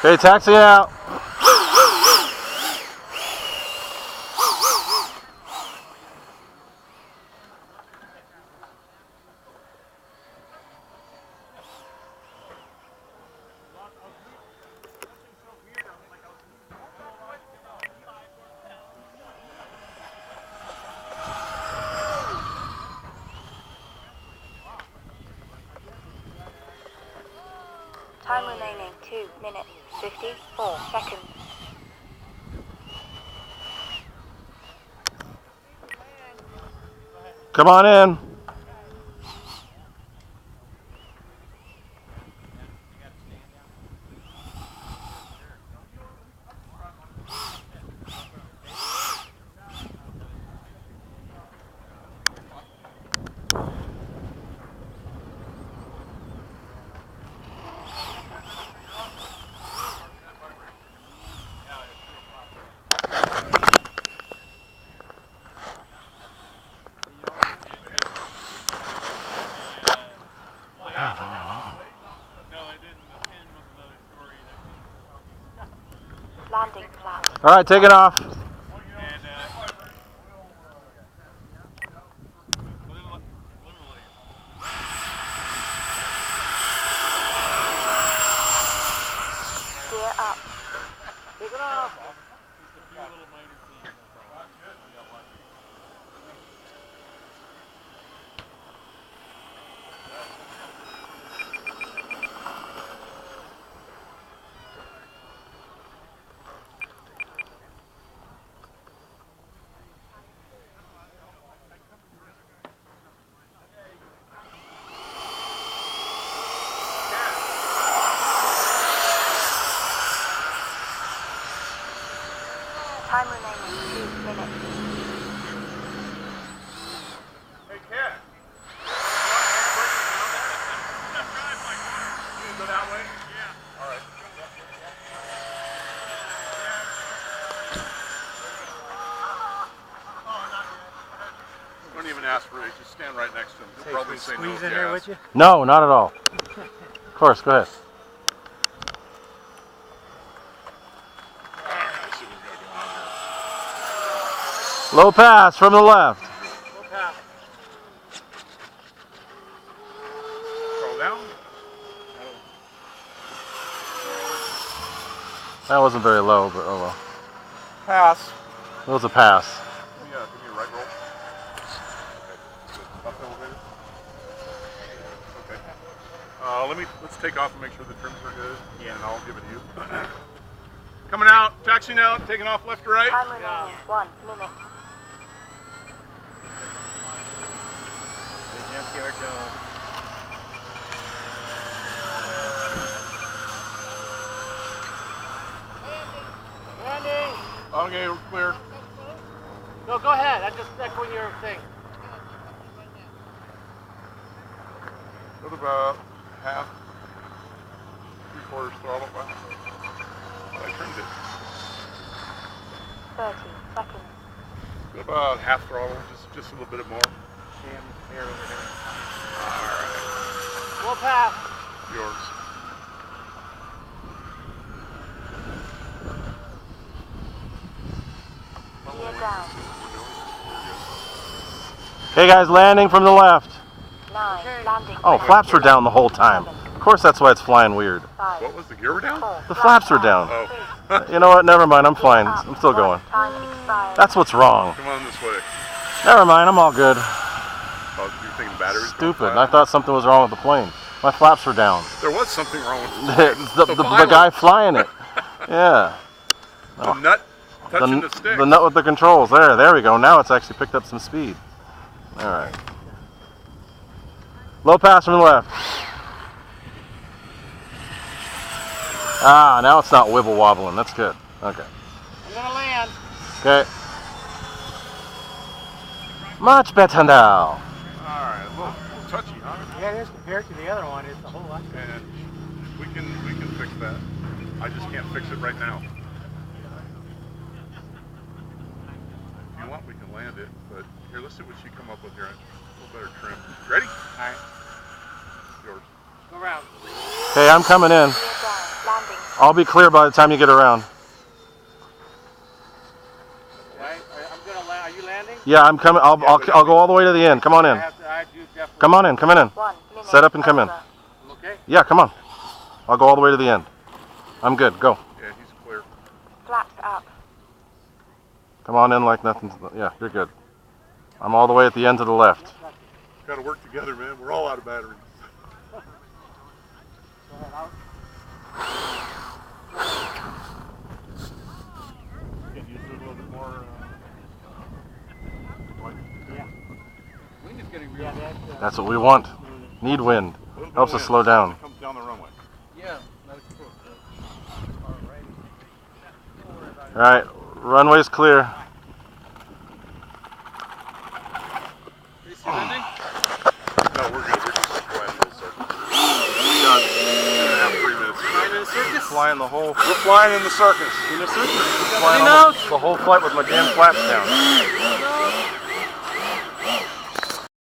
Okay, taxi out. Time remaining 2 minutes 54 seconds. Come on in. Landing flat. All right, take it off. Gear up. Take it off. Time remaining 2 minutes. Hey, Ken. You go that way? Yeah. All right. Don't even ask for it. Just stand right next to him. He'll probably say no. Squeeze in there with you? No, not at all. Of course, go ahead. Low pass from the left. Low pass. Throw down. That wasn't very low, but oh well. Pass. It was a pass. Give me a right roll. Okay. Up elevator. Okay. Let's take off and make sure the trims are good. Yeah. And I'll give it to you. Coming out, taxiing out, taking off left to right. Time remaining 1 minute. Landing! Okay, we're clear. No, go ahead. I'm just echoing your thing. Go to about half, 3/4 throttle. I trimmed it. 30 seconds. Go about half throttle, just a little bit more. Here over here. Alright. Low pass. Yours. Gear down. Okay, guys, landing from the left. 9. Landing. Oh, flaps were down the whole time. Of course, that's why it's flying weird. 5. What was the gear down? 4. The flaps were down. Oh. You know what? Never mind. I'm fine. I'm still going. Time expired. That's what's wrong. Come on this way. Never mind. I'm all good. Oh, you're thinking batteries? Stupid. I thought something was wrong with the plane. My flaps were down. There was something wrong with The guy flying it. Yeah. The nut touching the stick. The nut with the controls. There we go. Now it's actually picked up some speed. All right. Low pass from the left. Ah, now it's not wibble wobbling. That's good. Okay. I'm gonna land. Okay. Much better now. Alright, a little touchy, huh? Yeah, it is compared to the other one. It's a whole lot. And we can fix that. I just can't fix it right now. If you want, we can land it, but Here, let's see what she come up with here. A little better trim. Ready? All right. Yours. Go around. Okay, I'm coming in. Gear down. Landing. I'll be clear by the time you get around. Okay. I'm gonna land. Are you landing? Yeah, I'm coming. I'll go all the way to the end. Come on in. I do definitely. Come on in. Come in. 1 minute. Set up and come in. over. Okay. Yeah, come on. I'll go all the way to the end. I'm good. Go. Yeah, he's clear. Flaps up. Come on in like nothing's. Yeah, you're good. I'm all the way at the end to the left. Got to work together, man. We're all out of batteries. Go ahead. Out. Can you do a little bit more? Yeah. Wind is getting real. Yeah, That's what we want. Need wind. Helps us slow down. Comes down the runway. Yeah, that's cool. All right, runway's clear. Is he landing? No, we're good. We're just flying a little circle. We got 2.5, 3 minutes. Flying in a circus? Flying the whole. We're flying in the circus. In a circus? Flying the whole flight with my damn flaps down.